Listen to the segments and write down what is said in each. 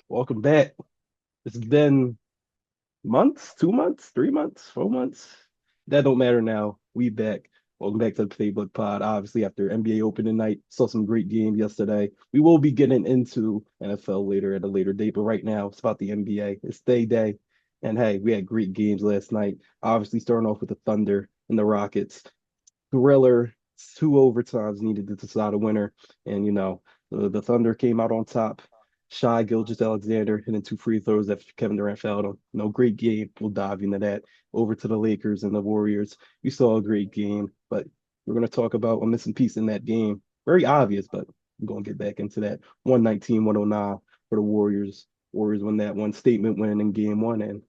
Welcome back. It's been months, 2 months, 3 months, 4 months. That don't matter now. We back. Welcome back to the Playbook Pod. Obviously, after NBA opening night, saw some great game yesterday. We will be getting into NFL later at a later date, but right now it's about the NBA. It's day. And hey, we had great games last night. Obviously, starting off with the Thunder and the Rockets. Thriller, two overtimes needed to decide a winner. And, the Thunder came out on top. Shy Gilgeous-Alexander hitting two free throws that Kevin Durant fouled on. No, great game. We'll dive into that. Over to the Lakers and the Warriors. We saw a great game, but we're going to talk about a missing piece in that game. Very obvious, but we're going to get back into that. 119-109 for the Warriors. Warriors win that one statement win in game one and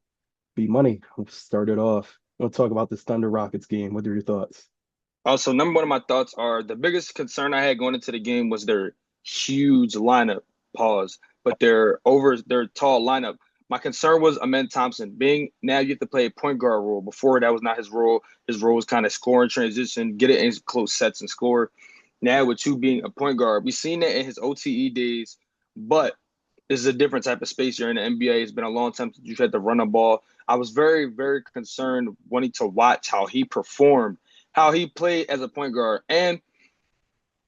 beat money. We'll start it off. We'll talk about this Thunder Rockets game. What are your thoughts? Also, number one of my thoughts are the biggest concern I had going into the game was their huge lineup pause, but their tall lineup. My concern was Amen Thompson being now you have to play a point guard role. Before that was not his role. His role was kind of score and transition, get it in close sets and score. Now with you being a point guard, we've seen that in his OTE days, but this is a different type of space. You're in the NBA. It's been a long time since you've had to run a ball. I was very, very concerned wanting to watch how he performed, how he played as a point guard. And,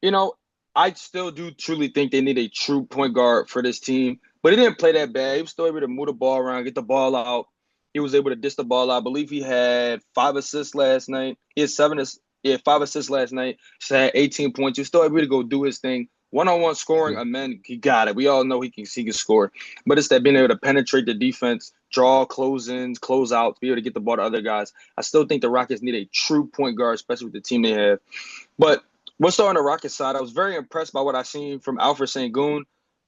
you know, I still do truly think they need a true point guard for this team. But he didn't play that bad. He was still able to move the ball around, get the ball out. He was able to dish the ball out. I believe he had 5 assists last night. He had 5 assists last night. He had 18 points. He was still able to go do his thing. One-on-one scoring, man, he got it. We all know he can score. But it's that being able to penetrate the defense, draw close-ins, close out, be able to get the ball to other guys. I still think the Rockets need a true point guard, especially with the team they have. But we'll start on the Rockets side. I was very impressed by what I seen from Alfred Sengun.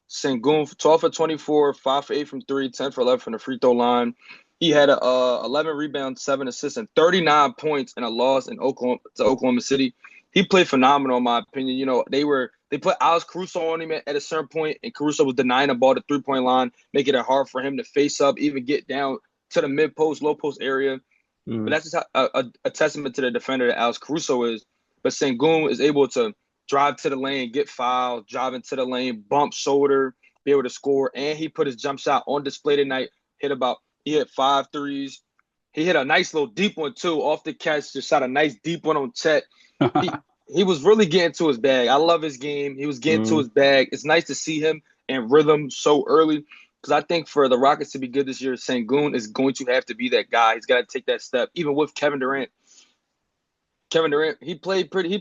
Sengun, 12 for 24, 5 for 8 from 3, 10 for 11 from the free throw line. He had 11 rebounds, 7 assists, and 39 points in a loss in Oklahoma City. He played phenomenal, in my opinion. They put Alex Caruso on him at a certain point, and Caruso was denying the ball at the 3-point line, making it hard for him to face up, even get down to the mid post, low post area. But Mm, that's just a testament to the defender that Alex Caruso is. But Sengun is able to drive to the lane, get fouled, drive into the lane, bump shoulder, be able to score. And he put his jump shot on display tonight. He hit 5 threes. He hit a nice little deep one too, off the catch. Just shot a nice deep one on Chet. He was really getting to his bag. I love his game. He was getting to mm, his bag. It's nice to see him in rhythm so early because I think for the Rockets to be good this year, Sengun is going to have to be that guy. He's got to take that step. Even with Kevin Durant, he played pretty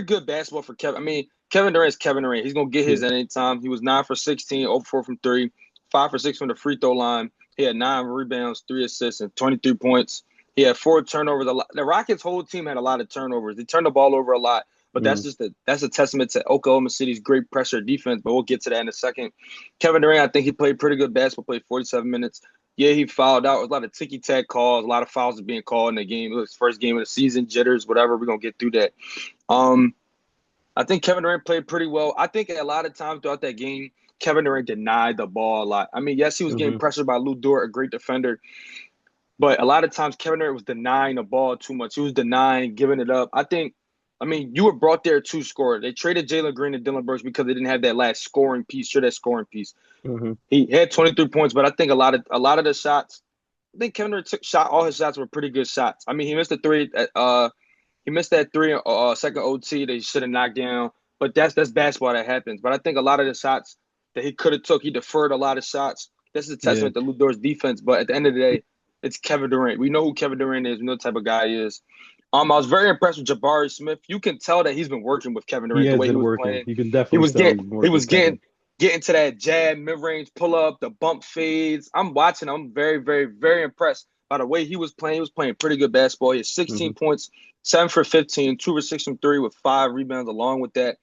good basketball for Kevin. I mean, Kevin Durant's Kevin Durant. He's gonna get his yeah. at any time. He was 9 for 16, 0 for 4 from three, 5 for 6 from the free throw line. He had 9 rebounds, 3 assists, and 23 points. He had 4 turnovers. The Rockets' whole team had a lot of turnovers. They turned the ball over a lot, but Mm. that's a testament to Oklahoma City's great pressure defense. But we'll get to that in a second. Kevin Durant, I think he played pretty good basketball. Played 47 minutes. Yeah, he fouled out. A lot of ticky tack calls. A lot of fouls are being called in the game. It was his first game of the season, jitters, whatever. We're gonna get through that. Um, I think Kevin Durant played pretty well. I think a lot of times throughout that game, Kevin Durant denied the ball a lot. I mean, yes, he was getting Hmm. pressured by Lou Dort, a great defender, but a lot of times Kevin Durant was denying the ball too much. He was denying, giving it up. I mean, you were brought there to score. They traded Jalen Green and Dylan Brooks because they didn't have that last scoring piece, sure that scoring piece. Hmm. He had 23 points, but I think a lot of the shots, I think Kevin Durant all his shots were pretty good shots. I mean, he missed the three. He missed that three second OT that he should have knocked down. But that's basketball that happens. But I think a lot of the shots that he could have took, he deferred a lot of shots. This is a Yeah. testament to Lou Dort's defense. But at the end of the day, it's Kevin Durant. We know who Kevin Durant is. We know the type of guy he is. I was very impressed with Jabari Smith. You can tell that he's been working with Kevin He Durant the has way he been was working. playing. You can He definitely was tell getting he's been he working was with Kevin. getting to that jab, mid range pull up, the bump fades. I'm watching. I'm very, very, very impressed by the way he was playing. He was playing pretty good basketball. He had Hmm. 16 points, 7 for 15, 2 for 6 from three with 5 rebounds along with that.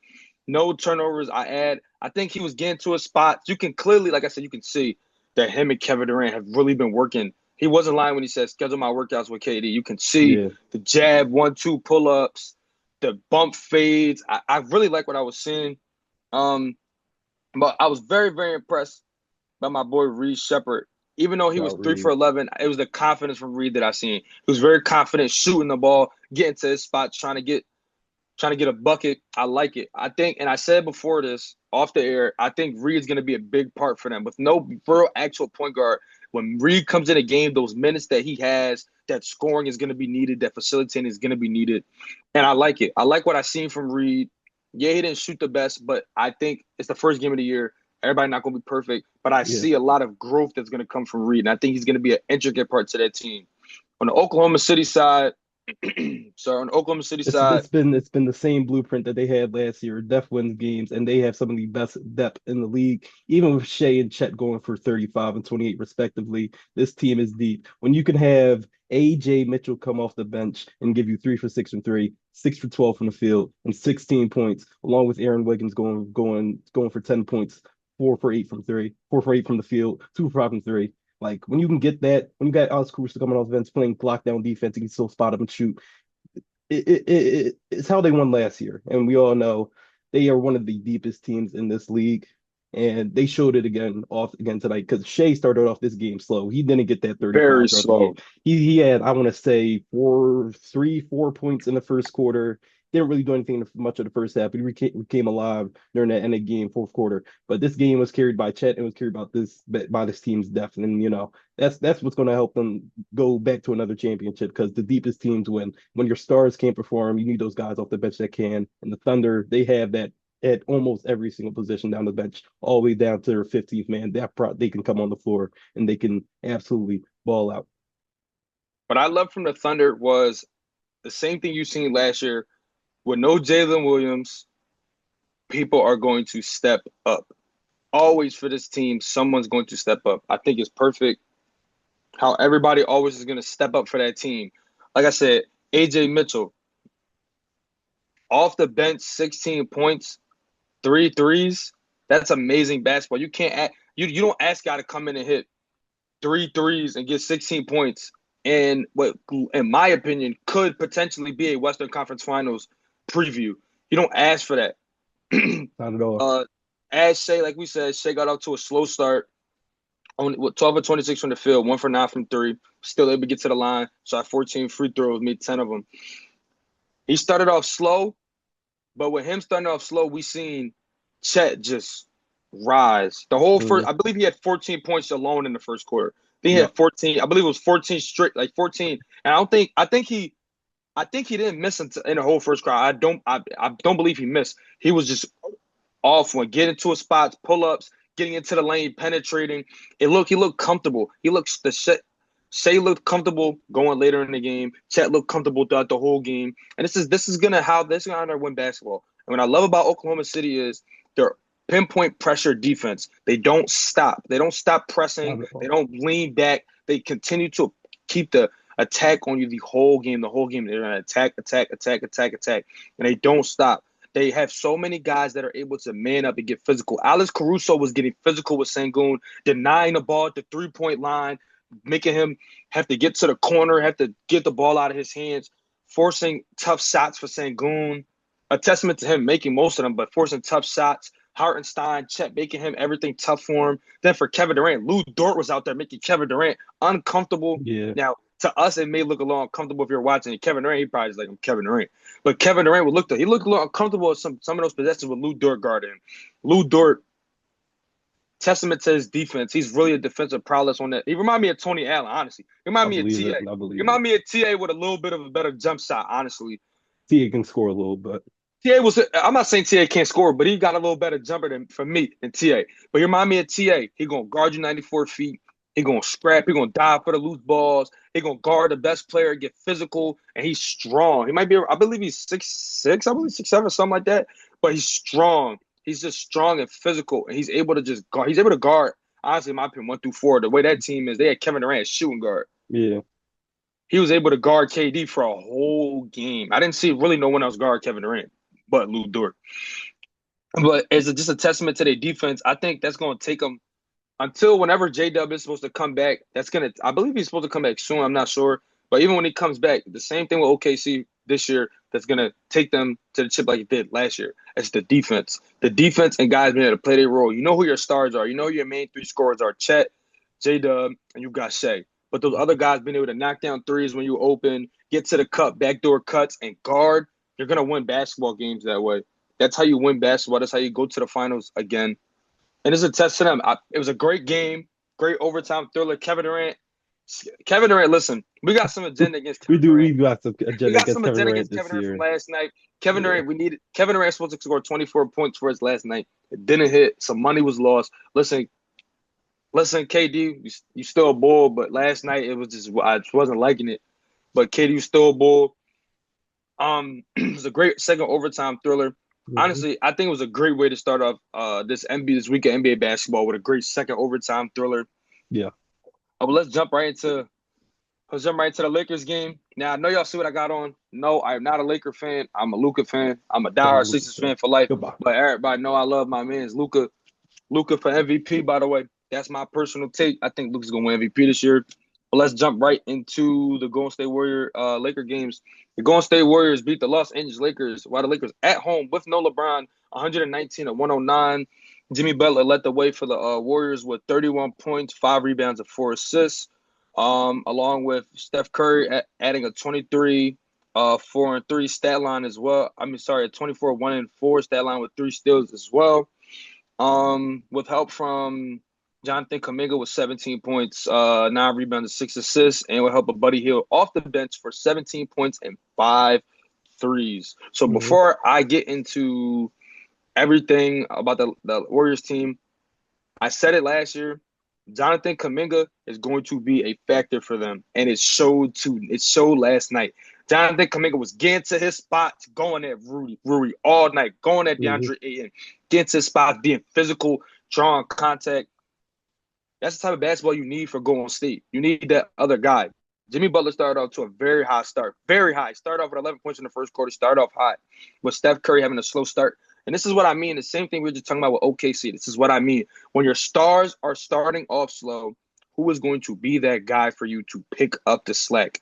No turnovers. I think he was getting to a spot. You can clearly, like I said, you can see that him and Kevin Durant have really been working. He wasn't lying when he said schedule my workouts with KD. You can see Yeah. the jab, 1-2 pull ups, the bump fades. I really like what I was seeing. Um, but I was very, very impressed by my boy Reed Shepard. Even though he was Shout 3 for Reed. 11, it was the confidence from Reed that I seen. He was very confident shooting the ball, getting to his spot, trying to get trying to get a bucket. I like it. I think, and I said before this off the air, I think Reed's going to be a big part for them. With no real actual point guard, when Reed comes in a game, those minutes that he has, that scoring is going to be needed, that facilitating is going to be needed. And I like it. I like what I've seen from Reed. Yeah, he didn't shoot the best, but I think it's the first game of the year. Everybody not going to be perfect, but I Yeah. see a lot of growth that's going to come from Reed. And I think he's going to be an intricate part to that team. On the Oklahoma City side, sorry, on the Oklahoma City It's side, it's been it's been the same blueprint that they had last year. Depth wins games, and they have some of the best depth in the league. Even with Shea and Chet going for 35 and 28 respectively, this team is deep. When you can have AJ Mitchell come off the bench and give you 3 for 6 from three, 6 for 12 from the field, and 16 points, along with Aaron Wiggins going for 10 points, 4 for 8 from three, 4 for 8 from the field, 2 for 5 from three. Like when you can get that, when you got Alex Caruso coming off the bench playing lockdown defense, he can still spot up and shoot it's how they won last year, and we all know they are one of the deepest teams in this league, and they showed it again tonight because Shea started off this game slow. He didn't get that very 35 throughout the game. slow. He had I want to say 4 points in the first quarter. Didn't really do anything in much of the first half, but he became alive during that end of game fourth quarter. But this game was carried by Chet and was carried by this team's depth, and that's what's going to help them go back to another championship because the deepest teams win. When your stars can't perform, you need those guys off the bench that can. And the Thunder, they have that at almost every single position down the bench, all the way down to their 15th man. They can come on the floor and they can absolutely ball out. What I love from the Thunder was the same thing you seen last year. With no Jalen Williams, people are going to step up. Always for this team, someone's going to step up. I think it's perfect how everybody always is going to step up for that team. Like I said, AJ Mitchell, off the bench, 16 points, three threes. That's amazing basketball. You can't you don't ask guy to come in and hit three threes and get 16 points and what in my opinion could potentially be a Western Conference Finals preview. You don't ask for that. Not at all. uh as Shea, like we said, Shea got off to a slow start. Only 12 or 26 from the field, 1 for 9 from three. Still able to get to the line. Shot 14 free throws, made 10 of them. He started off slow, but with him starting off slow, we seen Chet just rise. The whole first, Mm, I believe he had 14 points alone in the first quarter. Then he yeah, had 14. I believe it was 14 straight, like 14. And I think he didn't miss in the whole first quarter. I don't believe he missed. He was just off one, getting to his spots, pull ups, getting into the lane, penetrating. He looked comfortable. He looks the shit. Shea looked comfortable going later in the game. Chet looked comfortable throughout the whole game. And this is gonna win basketball. And what I love about Oklahoma City is their pinpoint pressure defense. They don't stop. They don't stop pressing. not at They all. don't lean back. They continue to keep the attack on you the whole game. The whole game they're gonna attack, attack, attack, attack, attack, and they don't stop. They have so many guys that are able to man up and get physical. Alex Caruso was getting physical with Sengun, denying the ball at the 3-point line, making him have to get to the corner, have to get the ball out of his hands, forcing tough shots for Sengun. A testament to him making most of them, but forcing tough shots. Hartenstein, Chet making him everything tough for him. Then for Kevin Durant, Lou Dort was out there making Kevin Durant uncomfortable. Yeah, Now, to us, it may look a little uncomfortable if you're watching it. Kevin Durant, he probably is like, I'm Kevin Durant. But Kevin Durant he looked a little uncomfortable with some of those possessions with Lou Dort guarding. Lou Dort, testament to his defense. He's really a defensive prowess on that. He reminded me of Tony Allen, honestly. He I reminded me of believe TA. it. I He believe it. reminded me of TA with a little bit of a better jump shot, honestly. Tia can score a little, but TA was, I'm not saying TA can't score, but he got a little better jumper than for me than TA. But he remind me of TA. He gonna guard you 94 feet. He gonna scrap. He gonna dive for the loose balls. He gonna guard the best player, get physical, and he's strong. He might be, I believe he's 6'6", I believe 6'7", something like that. But he's strong. He's just strong and physical, and he's able to just guard. He's able to guard. Honestly, in my opinion, 1 through 4. The way that team is, they had Kevin Durant shooting guard. yeah, He was able to guard KD for a whole game. I didn't see really no one else guard Kevin Durant but Lou Dort. But as just a testament to their defense, I think that's going to take them until whenever J Dub is supposed to come back. That's going to, I believe he's supposed to come back soon. I'm not sure. But even when he comes back, the same thing with OKC this year that's going to take them to the chip like it did last year. It's the defense. The defense and guys being able to play their role. You know who your stars are. You know who your main three scorers are. Chet, J Dub, and you got Shea. But those other guys being able to knock down threes when you open, get to the cup, backdoor cuts, and guard. You're gonna win basketball games that way. That's how you win basketball. That's how you go to the finals again. And it's a test to them. It was a great game, great overtime thriller. Kevin Durant. Listen, we got some agenda against We Kevin do. Durant. We've got some We agenda got against some Kevin agenda Durant against this Kevin Durant from year. last night. Yeah. Kevin Durant supposed to score 24 points for his last night. It didn't hit. Some money was lost. Listen, KD, you still a bull, but last night it was just I just wasn't liking it. But KD was still a bull. It was a great second overtime thriller. Mhm. Honestly, I think it was a great way to start off this week of NBA basketball with a great second overtime thriller. Yeah. But let's jump right into the Lakers game. Now I know y'all see what I got on. No, I'm not a Laker fan. I'm a Luka fan. I'm a I'm a diehard Lucas Sixers fan. fan for life. Goodbye. But everybody know I love my man's Luka. Luka for MVP, by the way. That's my personal take. I think Luka's gonna win MVP this year. But let's jump right into the Golden State Warrior Laker games. The Golden State Warriors beat the Los Angeles Lakers, while the Lakers at home with no LeBron, 119 to 109. Jimmy Butler led the way for the Warriors with 31 points, 5 rebounds, and 4 assists. Along with Steph Curry adding a 23, 4 and 3 stat line as well. I mean, sorry, a 24, 1 and 4 stat line with 3 steals as well. With help from Jonathan Kaminga with 17 points, 9 rebounds, and 6 assists, and with help of Buddy Hield off the bench for 17 points and 5 threes. So Hmm. before I get into everything about the Warriors team, I said it last year. Jonathan Kaminga is going to be a factor for them, and it showed last night. Jonathan Kaminga was getting to his spots, going at Rui all night, going at Hmm. DeAndre Ayton, getting to his spots, being physical, drawing contact. That's the type of basketball you need for Golden State. You need that other guy. Jimmy Butler started off to a very high start, very high. Started off with 11 points in the first quarter. Started off high, with Steph Curry having a slow start. And this is what I mean. The same thing we were just talking about with OKC. This is what I mean. When your stars are starting off slow, who is going to be that guy for you to pick up the slack?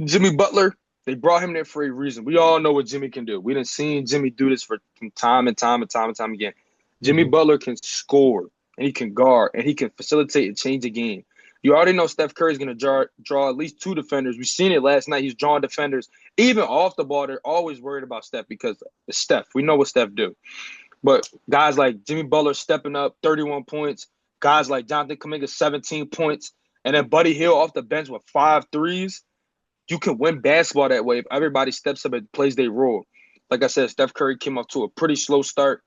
Jimmy Butler, they brought him there for a reason. We all know what Jimmy can do. We done seen Jimmy do this from time and time and time and time again. Jimmy Hmm. Butler can score and he can guard and he can facilitate and change the game. You already know Steph Curry's going to draw at least 2 defenders. We've seen it last night. He's drawing defenders. Even off the ball, they're always worried about Steph because it's Steph. We know what Steph do. But guys like Jimmy Butler stepping up, 31 points. Guys like Jonathan Kuminga, 17 points. And then Buddy Hield off the bench with 5 threes. You can win basketball that way if everybody steps up and plays their role. Like I said, Steph Curry came off to a pretty slow start,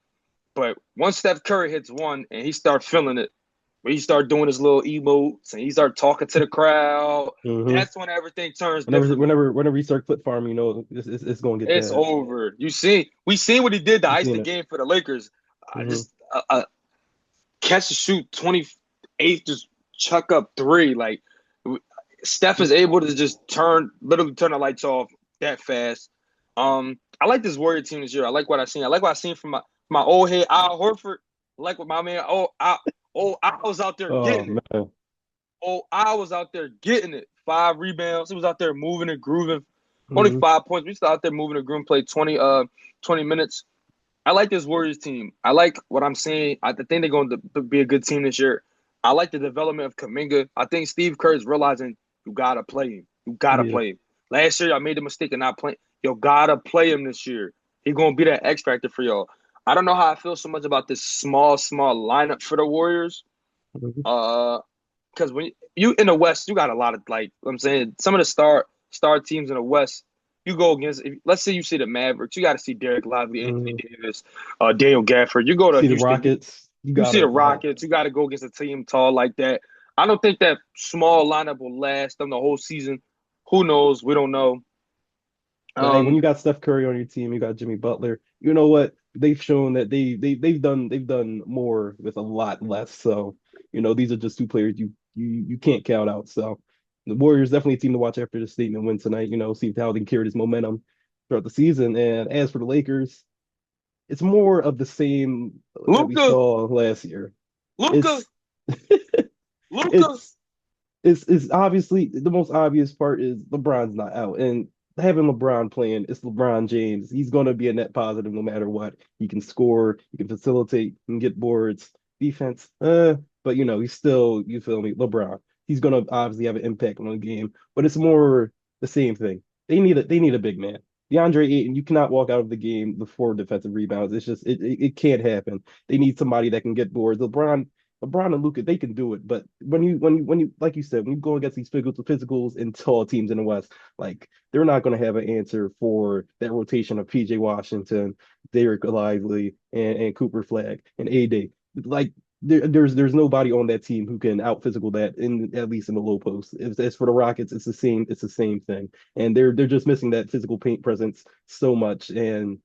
but once Steph Curry hits one and he start feeling it, when he start doing his little emotes and he start talking to the crowd, Hmm. that's when everything turns Whenever, different. whenever, whenever we start clip farming, it's going to get It's bad. over. We seen what he did to You ice seen the it. game for the Lakers. I Hmm. just catch and shoot 28, just chuck up three. Like Steph is able to just literally turn the lights off that fast. I like this Warrior team this year. I like what I seen. I like what I seen from my old head Al Horford. I like what my man I was out there Oh getting it. man. I was out there getting it. 5 rebounds. He was out there moving and grooving. Only Hmm. 5 points. We still out there moving and grooving. Played 20 minutes. I like this Warriors team. I like what I'm seeing. I think they're going to be a good team this year. I like the development of Kaminga. I think Steve Kerr is realizing you gotta play him. You gotta Yeah. play him. Last year, I made the mistake of not playing. You gotta play him this year. He's gonna be that X factor for y'all. I don't know how I feel so much about this small lineup for the Warriors. Hmm. Uh, because when you in the West, you got a lot of I'm saying some of the star teams in the West. You go against, let's say you see the Mavericks, you got to see Derek Lively, Anthony Hmm. Davis, Daniel Gafford. You go to See the Houston, Rockets. You you see the gotta. Rockets, you got to go against a team tall like that. I don't think that small lineup will last them the whole season. Who knows? We don't know. But hey, when Um, you got Steph Curry on your team, you got Jimmy Butler. You know what? They've shown that they've done more with a lot less. So, these are just two players you can't count out. So the Warriors definitely a team to watch after the statement win tonight, see how they can carry this momentum throughout the season. And as for the Lakers, it's more of the same that we Luca, saw last year. Luca, It's Luca. it's it's obviously the most obvious part is LeBron's not out, and having LeBron playing, it's LeBron James. He's going to be a net positive no matter what. He can score, he can facilitate, he can get boards, defense. But he's still, you feel me, LeBron. He's going to obviously have an impact on the game, but it's more the same thing. They need a big man. DeAndre Ayton, you cannot walk out of the game with 4 defensive rebounds. It's just it can't happen. They need somebody that can get boards. LeBron and Luka, they can do it. But when you like you said, when you go against these physicals and tall teams in the West, like they're not going to have an answer for that rotation of PJ Washington, Derek Lively, and Cooper Flag and AD. Like there's nobody on that team who can out physical that in at least in the low post. As for the Rockets, it's the same thing, and they're just missing that physical paint presence so much. And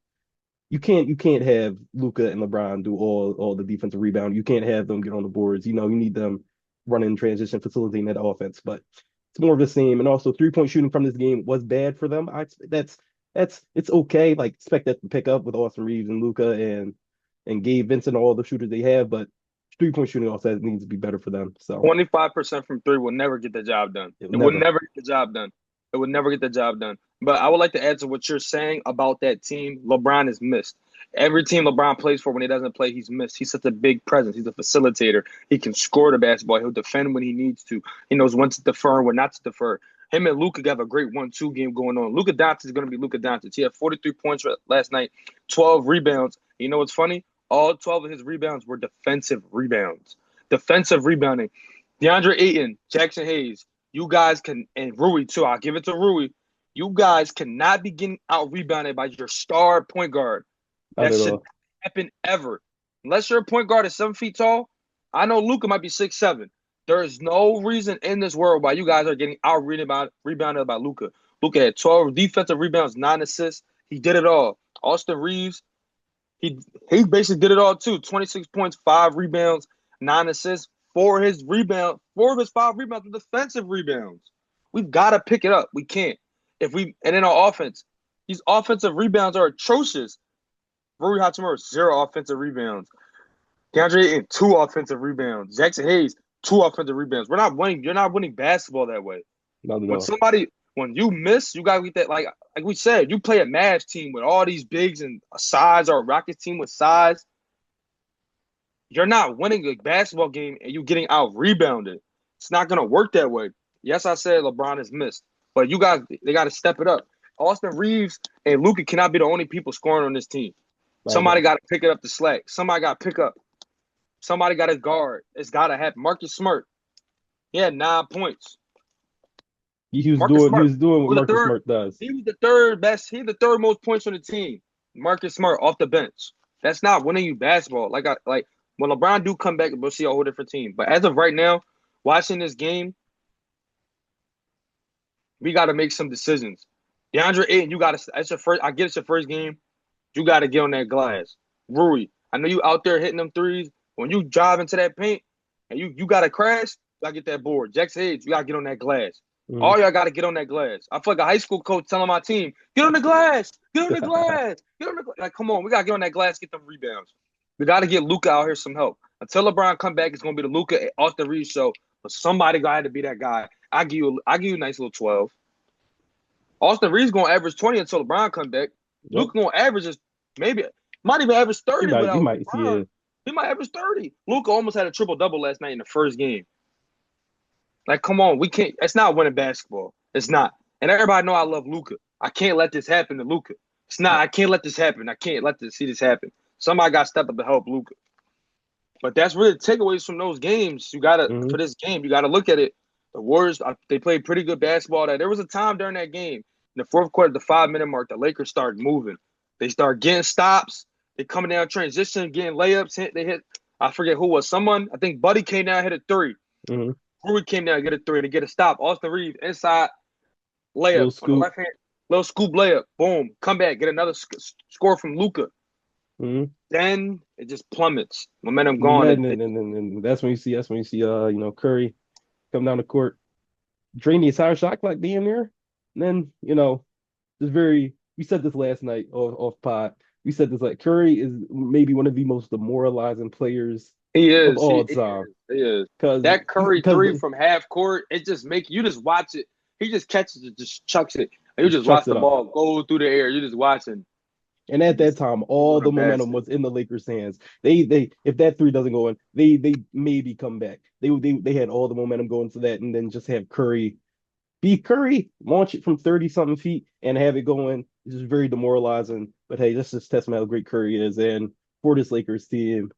you can't have Luka and LeBron do all the defensive rebound. You can't have them get on the boards. You need them running transition, facilitating that offense. But it's more of the same. And also 3-point shooting from this game was bad for them. That's it's okay. Like expect that to pick up with Austin Reeves and Luka and Gabe Vincent, all the shooters they have, but 3-point shooting also needs to be better for them. So 25% from three will never get the job done. it'll It will never. never get the job done. It would never get the job done. But I would like to add to what you're saying about that team. LeBron is missed. Every team LeBron plays for, when he doesn't play, he's missed. He's such a big presence. He's a facilitator. He can score the basketball. He'll defend when he needs to. He knows when to defer and when not to defer. Him and Luka have a great 1-2 game going on. Luka Doncic is going to be Luka Doncic. He had 43 points last night, 12 rebounds. You know what's funny? All 12 of his rebounds were defensive rebounds. Defensive rebounding. DeAndre Ayton, Jackson Hayes, you guys can, and Rui too. I'll give it to Rui. You guys cannot be getting out rebounded by your star point guard. Not That at should all. not happen ever. Unless your point guard is 7 feet tall. I know Luka might be 6'7". There is no reason in this world why you guys are getting out rebounded by Luka. Luka had 12 defensive rebounds, 9 assists. He did it all. Austin Reeves, he basically did it all too. 26 points, 5 rebounds, 9 assists. 4 of his 5 rebounds were defensive rebounds. We've got to pick it up. We can't. And in our offense, these offensive rebounds are atrocious. Rui Hachimura, 0 offensive rebounds. DeAndre Ayton, 2 offensive rebounds. Jackson Hayes, 2 offensive rebounds. We're not winning. You're not winning basketball that way. Not at When all. somebody, when you miss, you gotta get that. Like we said, you play a Mavs team with all these bigs and a size, or a Rockets team with size. You're not winning a basketball game and you getting out rebounded. It's not gonna work that way. Yes, I said LeBron is missed, but you guys, they got to step it up. Austin Reeves and Luka cannot be the only people scoring on this team. Not at Somebody all. got to pick it up the slack. Somebody got to pick up. Somebody got to guard. It's got to happen. Marcus Smart, he had 9 points. He was Marcus doing he Smart was doing what was the Marcus third. Smart does. He was the third best. He had the third most points on the team. Marcus Smart off the bench. That's not winning you basketball. Like when LeBron do come back, we'll see a whole different team. But as of right now, watching this game, we got to make some decisions. DeAndre Ayton, you got to. That's your first. I get it's your first game. You got to get on that glass. Rui, I know you out there hitting them threes. When you drive into that paint and you got to crash, you got to get that board. Jackson Hayes, you got to get on that glass. Mhm. All y'all got to get on that glass. I feel like a high school coach telling my team, get on the glass, get on the glass, get on the glass. Like, come on, we got to get on that glass, get them rebounds. We got to get Luka out here some help. Until LeBron come back, it's going to be the Luka off the Reed show. But somebody got to be that guy. I give you a nice little 12. Austin Reed's going to average 20 until LeBron come back. Yep. Luka going to average just maybe might even average He 30 might he without might see LeBron. it. He might average 30. Luka almost had a triple-double last night in the first game. Like, come on, we can't. It's not winning basketball. It's not. And everybody know I love Luka. I can't let this happen to Luka. It's not. I can't let this happen. I can't let see this happen. Somebody got to step up to help Luka. But that's really the takeaways from those games. You gotta Mm-hmm. for this game. You gotta look at it. The Warriors, they played pretty good basketball. There was a time during that game, in the fourth quarter, the 5-minute mark, the Lakers started moving. They start getting stops. They coming down transition, getting layups. They hit. I forget who was. Someone. I think Buddy came down, hit a 3. Mm-hmm. Rui came down, get a 3 to get a stop. Austin Reeves inside layup Little on the scoop. left hand, little scoop layup. Boom, come back, get another score from Luka. Mm-hmm. Then it just plummets. Momentum And gone. then and that's when you see Curry come down the court, drain the entire shot clock damn near. And then, it's very we said this last night off pod. We said this like Curry is maybe one of the most demoralizing players He of is. all time. He is. Cause That Curry because 3 from half court, it just make you just watch it. He just catches it, just chucks it. And you just just watch chucks the it up. ball go through the air. You just watching. And at that time, He all going to the momentum basket. was in the Lakers' hands. They if that three doesn't go in, they maybe come back. They had all the momentum going to that, and then just have Curry be Curry, launch it from 30 something feet and have it going It's just very demoralizing. But hey, this is testament how great Curry is. And for this Lakers team,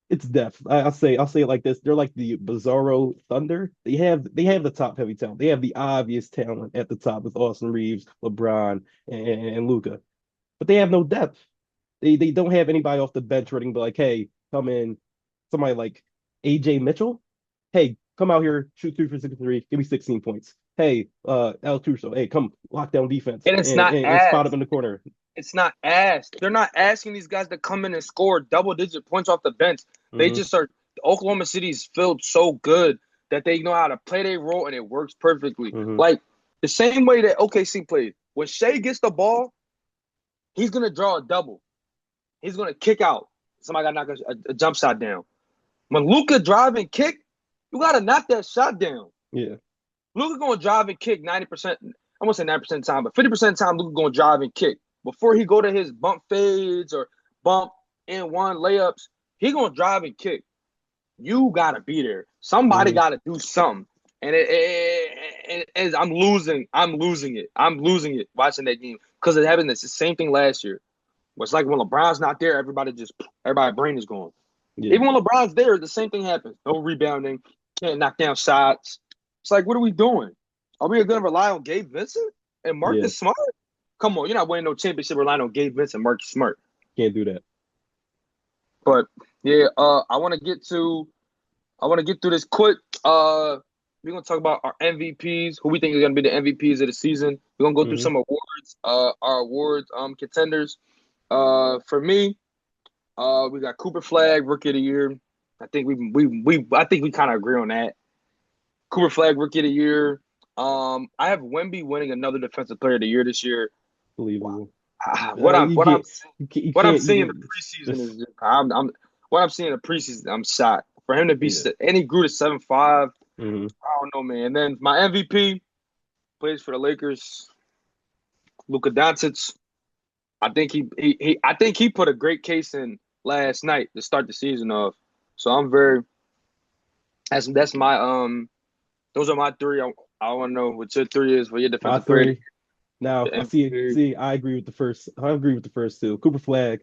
it's depth. I'll say it like this: they're like the Bizarro Thunder. They have the top heavy talent. They have the obvious talent at the top with Austin Reeves, LeBron, and Luca, but they have no depth. They don't have anybody off the bench ready to be like, hey, come in. Somebody like AJ Mitchell, hey, come out here, shoot 3 for 63, give me 16 points. Hey, El Truso, hey, come lock down defense And it's and, not and, and spot up asked. in the corner. It's not asked. They're not asking these guys to come in and score double-digit points off the bench. They Hmm. just are. Oklahoma City's filled so good that they know how to play their role and it works perfectly. Hmm. Like the same way that OKC plays. When Shea gets the ball, he's gonna draw a double. He's gonna kick out. Somebody got to knock a jump shot down. When Luka drive and kick, you gotta knock that shot down. Yeah. Luka gonna drive and kick 90%. I won't say 90% of the time, but 50% of the time Luka gonna drive and kick. Before he go to his bump fades or bump in one layups, he gonna drive and kick. You gotta be there. Somebody Hmm. gotta do something. And I'm losing. I'm losing it. I'm losing it watching that game because it happened. It's the same thing last year. It's like when LeBron's not there, everybody brain is gone. Yeah. Even when LeBron's there, the same thing happens. No rebounding, can't knock down shots. It's like, what are we doing? Are we going to rely on Gabe Vincent and Yeah. Marcus Smart? Come on, you're not winning no championship relying on Gabe Vincent, Marcus Smart. Can't do that. But yeah, I want to get through this quick. We're gonna talk about our MVPs, who we think are gonna be the MVPs of the season. We're gonna go through Hmm. some awards, our awards contenders. For me, we got Cooper Flag, Rookie of the Year. I think we kind of agree on that. Cooper Flag, Rookie of the Year. I have Wemby winning another Defensive Player of the Year this year. Believable. What I'm You what I'm can't. You what I'm can't. seeing in the preseason is I'm what I'm seeing in the preseason. I'm shocked for him to be Yeah. and he grew to 7'5". Hmm. I don't know, man. And then my MVP plays for the Lakers, Luka Doncic. I think he put a great case in last night to start the season off. So I'm very that's my those are my three. I want to know what your three is for your My defensive player, three. Now the I see. MVP. See, I agree with the first. I agree with the first two. Cooper Flag.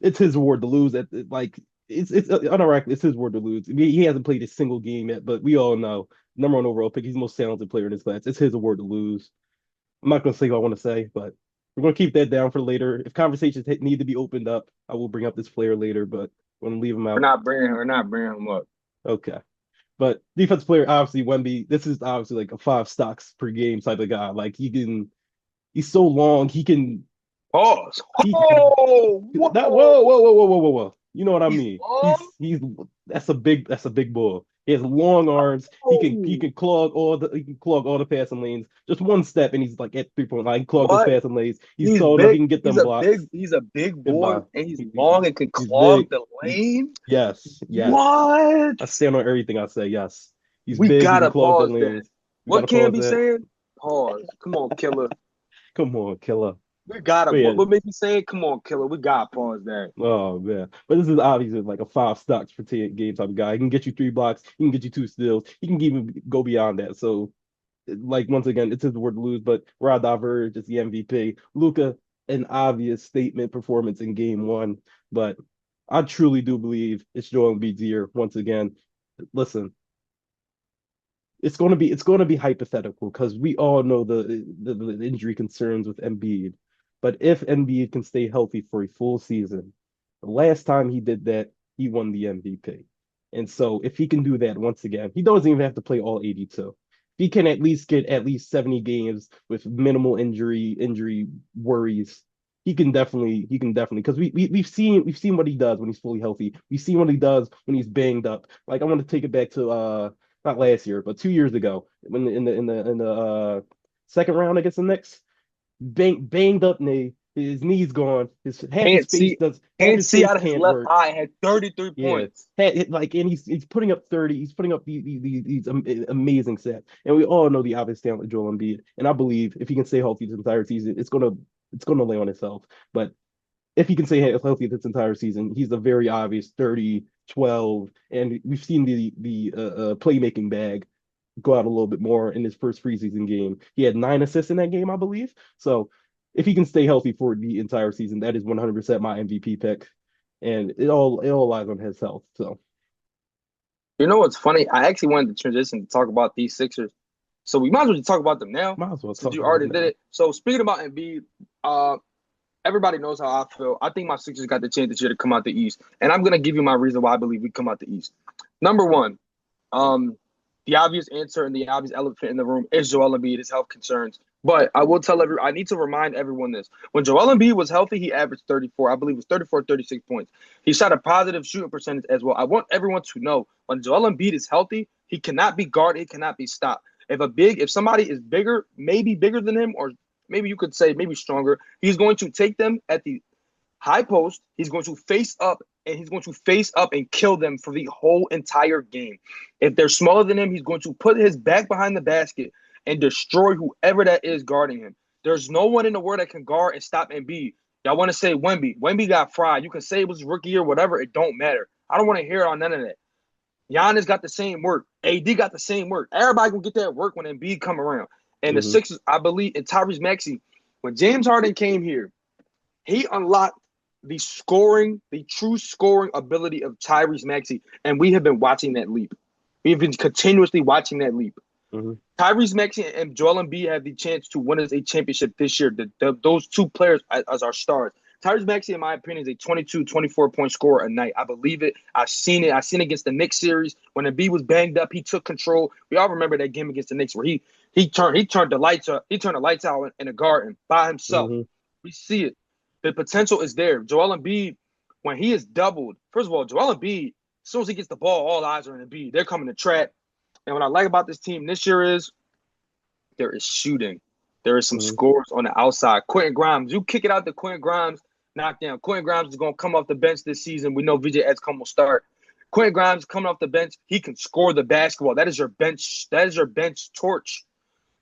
It's his award to lose. At like it's unironically, it's his award to lose. I mean, he hasn't played a single game yet, but we all know number one overall pick. He's the most talented player in his class. It's his award to lose. I'm not going to say what I want to say, but we're going to keep that down for later. If conversations need to be opened up, I will bring up this player later, but I'm going to leave him out. We're not bringing him up. Okay. But defense player, obviously, Wemby, this is obviously like a 5 stocks per game type of guy. Like he's so long, Pause. he Oh, that whoa. whoa. You know what I He's mean? long. He's that's a big bull. He has long arms. He Oh, can clog all the passing lanes. Just one step and he's like at 3 point line. He clog those what? passing lanes. He's He's tall enough. He big. can get them blocks. He's a big boy, Goodbye. and he's He- long and can he's clog big. the He, lane. yes. What? I stand on everything I say. Yes. He's We big. He can gotta clog the pause that. lanes. We What gotta can pause be that. saying? Pause. Come on, killer. Come on, killer. We gotta. But yeah, What make you saying? Come on, killer. We gotta pause that. oh man, but this is obviously like a 5 stocks per game type of guy. He can get you 3 blocks. He can get you 2 steals. He can even go beyond that. So, like once again, it's his word to lose. But where I diverge is the MVP. Luca, an obvious statement performance in game one, but I truly do believe it's Joel Embiid's year once again. Listen, it's going to be hypothetical because we all know the injury concerns with Embiid. But if Embiid can stay healthy for a full season, the last time he did that, he won the MVP. And so if he can do that once again, he doesn't even have to play all 82. If he can at least get at least 70 games with minimal injury worries, he can definitely because we've seen what he does when he's fully healthy. We've seen what he does when he's banged up. Like I want to take it back to not last year, but 2 years ago, when in the second round against the Knicks, banged up knee, his knee's gone, his Can't see. half Can't his see face out of his can't left work. eye. Had 33 Yeah, points. and he's putting up 30, he's putting up these amazing stats, and we all know the obvious talent of Joel Embiid, and I believe if he can stay healthy this entire season, it's gonna lay on itself. But if he can stay healthy this entire season, he's a very obvious 30, 12, and we've seen the playmaking bag go out a little bit more in his first preseason game. He had 9 assists in that game, I believe. So if he can stay healthy for the entire season, that is 100% my MVP pick, and it all lies on his health. So You know what's funny? I actually wanted to transition to talk about these Sixers. So we might as well just talk about them now might as well since talk you about already him did now. it. So speaking about Embiid, uh, everybody knows how I feel. I think my Sixers got the chance this year to come out the East, and I'm gonna give you my reason why I believe we come out the East. Number one, um, the obvious answer and the obvious elephant in the room is Joel Embiid, his health concerns. But I will tell I need to remind everyone this. When Joel Embiid was healthy, he averaged 34. I believe it was 34, 36 points. He shot a positive shooting percentage as well. I want everyone to know when Joel Embiid is healthy, he cannot be guarded, he cannot be stopped. If somebody is bigger, maybe bigger than him, or maybe you could say maybe stronger, he's going to take them at the high post. He's going to face up and he's going to face up and kill them for the whole entire game. If they're smaller than him, he's going to put his back behind the basket and destroy whoever that is guarding him. There's no one in the world that can guard and stop Embiid. Y'all want to say Wemby. Wemby got fried. You can say it was rookie year, whatever. It don't matter. I don't want to hear it on none of that. Giannis got the same work. AD got the same work. Everybody gonna get that work when Embiid come around. And the Hmm. Sixers, I believe, and Tyrese Maxey, when James Harden came here, he unlocked the true scoring ability of Tyrese Maxey, and we have been watching that leap. We've been continuously watching that leap. Hmm. Tyrese Maxey and Joel Embiid have the chance to win us a championship this year. Those two players as our stars. Tyrese Maxey, in my opinion, is a 22, 24-point scorer a night. I believe it. I've seen it. I've seen it against the Knicks series. When Embiid was banged up, he took control. We all remember that game against the Knicks where he turned the lights up. He turned the lights out in the garden by himself. Hmm. We see it. The potential is there. Joel Embiid, when he is doubled, first of all, Joel Embiid, as soon as he gets the ball, all eyes are on Embiid. They're coming to trap. And what I like about this team this year is there is shooting. There is some Hmm. scores on the outside. Quentin Grimes, you kick it out to Quentin Grimes, knockdown. Quentin Grimes is going to come off the bench this season. We know VJ Edgecombe will start. Quentin Grimes coming off the bench, he can score the basketball. That is your bench. That is your bench torch.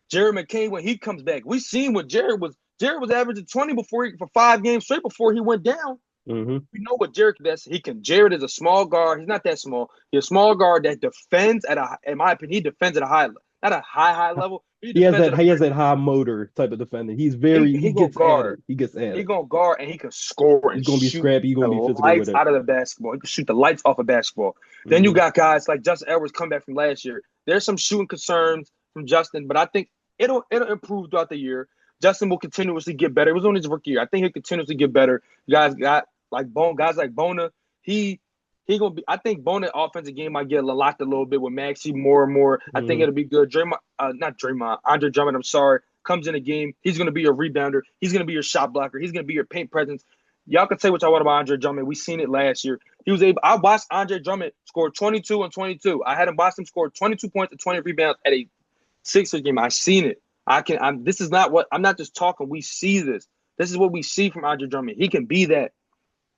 Jared McCain, when he comes back, we seen what Jared was. Jared was averaging 20 for 5 games straight before he went down. Hmm. We know what Jared does. Jared is a small guard. He's not that small. He's a small guard that defends in my opinion, he defends at a not a high level. He defends at a He has pretty that good high level. motor type of defender. He He gonna gets at it. guard. He gets at He it. gonna guard and he can score He's and gonna be shoot scrappy. He's the gonna be physical with lights it. out of the basketball. He can shoot the lights off a basketball. Then you Hmm. got guys like Justin Edwards come back from last year. There's some shooting concerns from Justin, but I think it'll improve throughout the year. Justin will continuously get better. It was only his rookie year. I think he'll continuously get better. Guys like Bona. He gonna be. I think Bona offensive game might get locked a little bit with Maxey more and more. I think Hmm. it'll be good. Not Draymond, Andre Drummond. I'm sorry, comes in the game. He's gonna be your rebounder. He's gonna be your shot blocker. He's gonna be your paint presence. Y'all can say what y'all want about Andre Drummond. We seen it last year. He was able. I watched Andre Drummond score 22 and 22. I had him watch him score 22 points and 20 rebounds at a Sixers game. I seen it. This is not what I'm not just talking. We see this. This is what we see from Andre Drummond. He can be that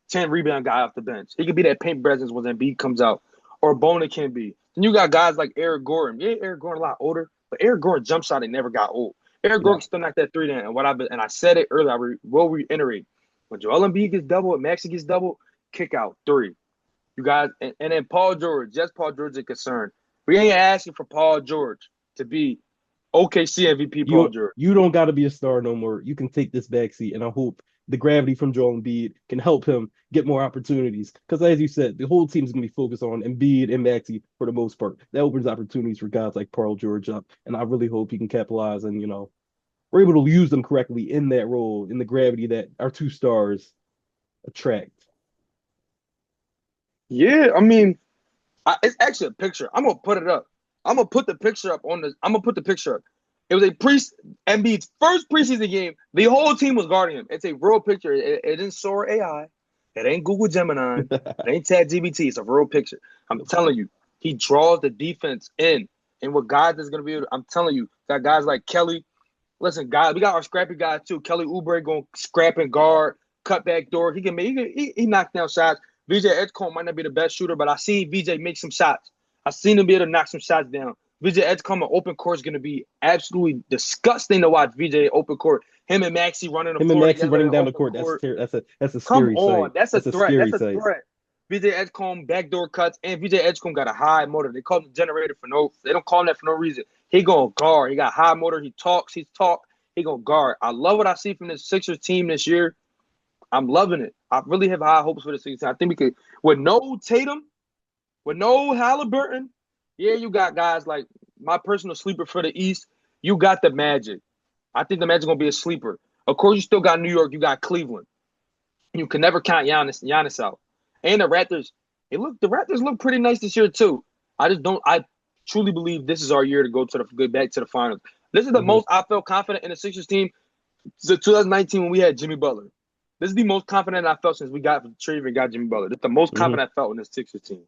10 rebound guy off the bench. He could be that paint presence when Embiid comes out, or Bona can be. Then you got guys like Eric Gordon. Yeah, Eric Gordon a lot older, but Eric Gordon jump shot, he never got old. Eric Yeah. Gordon still knocked that three down. And I said it earlier. Will reiterate. When Joel Embiid gets double, and Maxey gets double, kick out three. You guys, and then Paul George. Yes, Paul George is concerned. We ain't asking for Paul George to be OKC MVP. Paul George. You don't got to be a star no more. You can take this backseat, and I hope the gravity from Joel Embiid can help him get more opportunities. Because as you said, the whole team is going to be focused on Embiid and Maxey for the most part. That opens opportunities for guys like Paul George up, and I really hope he can capitalize and we're able to use them correctly in that role in the gravity that our two stars attract. Yeah, I mean, it's actually a picture. I'm gonna put it up. I'm gonna put the picture up on the. I'm gonna put the picture up. It was Embiid's first preseason game. The whole team was guarding him. It's a real picture. It isn't Sora AI. It ain't Google Gemini. It ain't ChatGPT. It's a real picture. I'm telling you, he draws the defense in. And what guys is gonna be able. I'm telling you, got guys like Kelly. Listen, guys, we got our scrappy guys too. Kelly Oubre going scrap and guard, cut back door. He can make. He knocked down shots. VJ Edgecombe might not be the best shooter, but I seen VJ make some shots. I seen him be able to knock some shots down. VJ Edgecombe in open court is going to be absolutely disgusting to watch. VJ open court, him and Maxey running the Him and floor Maxey together running in down the open court. court. That's a Come scary on, sight. that's a That's a threat. scary That's a sight. threat. VJ Edgecombe backdoor cuts, and VJ Edgecombe got a high motor. They call him the generator for no. They don't call him that for no reason. He going guard. He got high motor. He talks. He's talk. He gonna guard. I love what I see from this Sixers team this year. I'm loving it. I really have high hopes for the Sixers. I think we could with no Tatum, with no Halliburton. Yeah, you got guys like my personal sleeper for the East. You got the Magic. I think the Magic gonna be a sleeper. Of course, you still got New York. You got Cleveland. You can never count Giannis out. And the Raptors, the Raptors look pretty nice this year too. I just don't. I truly believe this is our year to go back to the finals. This is the Hmm. most I felt confident in the Sixers team since 2019 when we had Jimmy Butler. This is the most confident I felt since we got traded and got Jimmy Butler. This is the most Hmm. confident I felt in this Sixers team.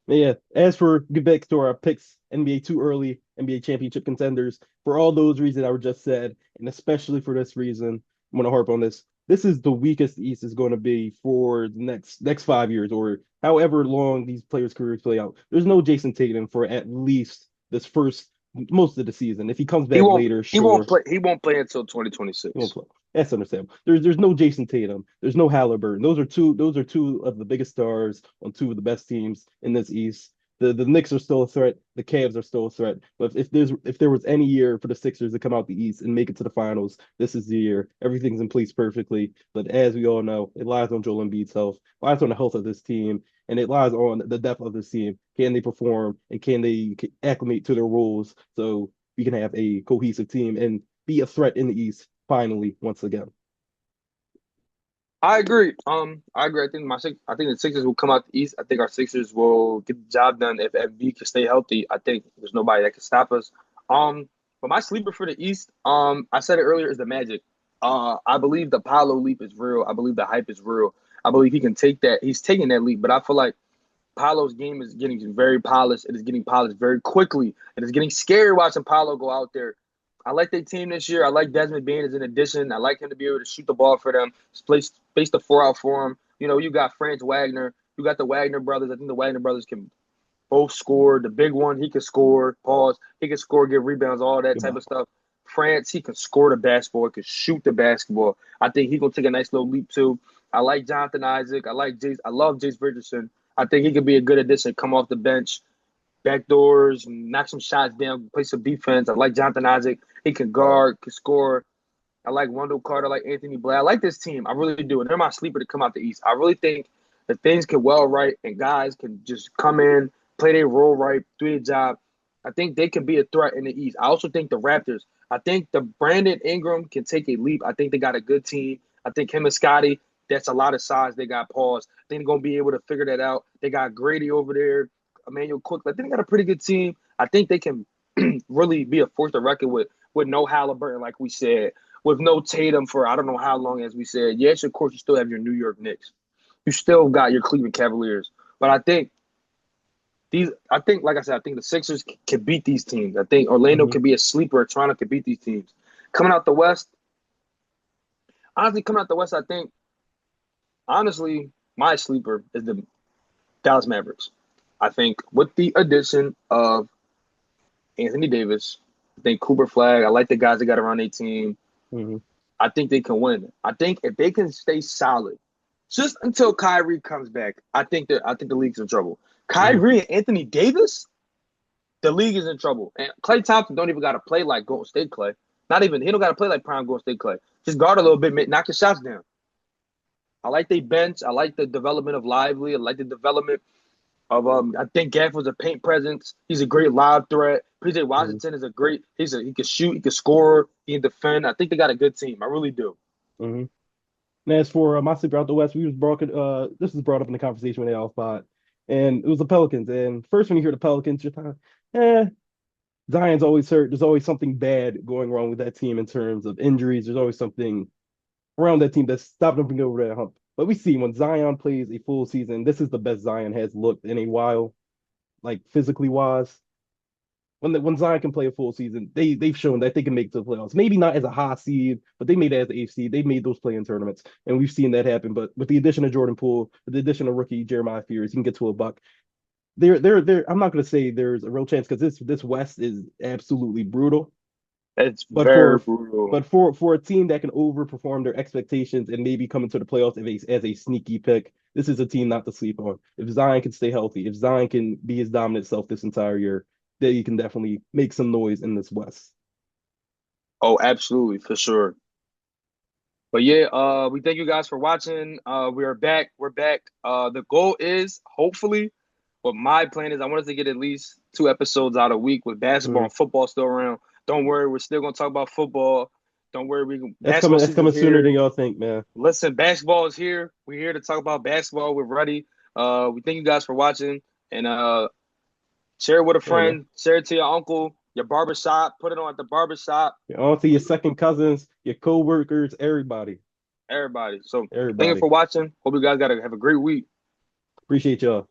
Yeah. As for get back to our picks, NBA too early, NBA championship contenders, for all those reasons I were just said, and especially for this reason, I'm gonna harp on this. This is the weakest the East is going to be for the next 5 years or however long these players' careers play out. There's no Jason Tatum for at least this first most of the season. If he comes He back won't. later, He won't sure. play. He won't play until He won't 2026. play. That's understandable. There's no Jason Tatum. There's no Halliburton. Those are two of the biggest stars on two of the best teams in this East. The Knicks are still a threat. The Cavs are still a threat. But if there was any year for the Sixers to come out the East and make it to the finals, this is the year. Everything's in place perfectly. But as we all know, it lies on Joel Embiid's health, lies on the health of this team, and it lies on the depth of this team. Can they perform and can they acclimate to their roles so we can have a cohesive team and be a threat in the East finally once again. I agree. I agree. I think the Sixers will come out the East. I think our Sixers will get the job done if MV can stay healthy. I think there's nobody that can stop us. But my sleeper for the East, I said it earlier, is the Magic. I believe the Paolo leap is real. I believe the hype is real. I believe he can take that. He's taking that leap, but I feel like Paolo's game is getting very polished. It is getting polished very quickly. It is getting scary watching Paolo go out there. I like their team this year. I like Desmond Bain as an addition. I like him to be able to shoot the ball for them, space the four out for him. You know, you got Franz Wagner. You got the Wagner brothers. I think the Wagner brothers can both score. The big one, he can score. Pause. He can score, get rebounds, all that type Goodbye. of stuff. France, he can score the basketball. He can shoot the basketball. I think he's gonna take a nice little leap too. I like Jonathan Isaac. I like Jace. I love Jace Richardson. I think he could be a good addition. Come off the bench, back doors, knock some shots down, play some defense. I like Jonathan Isaac. He can guard, can score. I like Wendell Carter, I like Anthony Blair. I like this team. I really do. And they're my sleeper to come out the East. I really think that things can well right and guys can just come in, play their role right, do their job. I think they can be a threat in the East. I also think the Raptors, I think the Brandon Ingram can take a leap. I think they got a good team. I think him and Scotty, that's a lot of size. They got pause. I think they're going to be able to figure that out. They got Grady over there, Emmanuel Cook. I think they got a pretty good team. I think they can really be a force to reckon with no Halliburton, like we said, with no Tatum for I don't know how long, as we said. Yes, of course, you still have your New York Knicks. You still got your Cleveland Cavaliers. But I think, like I said, I think the Sixers can beat these teams. I think Orlando Hmm. could be a sleeper. Toronto could beat these teams. Coming out the West, honestly, coming out the West, I think, honestly, my sleeper is the Dallas Mavericks. I think with the addition of Anthony Davis, I think Cooper Flag, I like the guys that got around their team. Hmm. I think they can win. I think if they can stay solid, just until Kyrie comes back, I think the league's in trouble. Hmm. Kyrie and Anthony Davis, the league is in trouble. And Klay Thompson don't even got to play like Golden State Clay. Not even he don't got to play like prime Golden State Clay. Just guard a little bit, knock your shots down. I like they bench. I like the development of Lively. I like the development of I think Gaff was a paint presence. He's a great lob threat. PJ Hmm. Washington is a great. He can shoot. He can score. He can defend. I think they got a good team. I really do. Hmm. And as for my sleeper out the West, we was brought this was brought up in the conversation with Al Spot, and it was the Pelicans. And first, when you hear the Pelicans, you're kind of, Zion's always hurt. There's always something bad going wrong with that team in terms of injuries. There's always something around that team that's stopped them from getting over that hump. But we see when Zion plays a full season, this is the best Zion has looked in a while, like physically wise. When Zion can play a full season, they've shown that they can make it to the playoffs. Maybe not as a high seed, but they made it as an eighth seed. They made those play-in tournaments, and we've seen that happen. But with the addition of Jordan Poole, with the addition of rookie Jeremiah Fears, you can get to a buck. I'm not going to say there's a real chance because this West is absolutely brutal. It's But very for brutal. but for a team that can overperform their expectations and maybe come into the playoffs as a sneaky pick, this is a team not to sleep on. If Zion can stay healthy, if Zion can be his dominant self this entire year, then he can definitely make some noise in this West. Oh, absolutely, for sure. But yeah, we thank you guys for watching. We are back. We're back. The goal is hopefully, what my plan is, I wanted to get at least 2 episodes out a week with basketball Mm. and football still around. Don't worry, we're still gonna talk about football. Don't worry, we That's basketball coming. That's coming season's sooner than here. y'all think, man. Listen, basketball is here. We're here to talk about basketball. We're ready. We thank you guys for watching and share it with a Yeah, man. friend. Share it to your uncle, your barbershop. Put it on at the barbershop. On to your second cousins, your co-workers, everybody. Everybody. So thank you Everybody. for watching. Hope you guys got to have a great week. Appreciate y'all.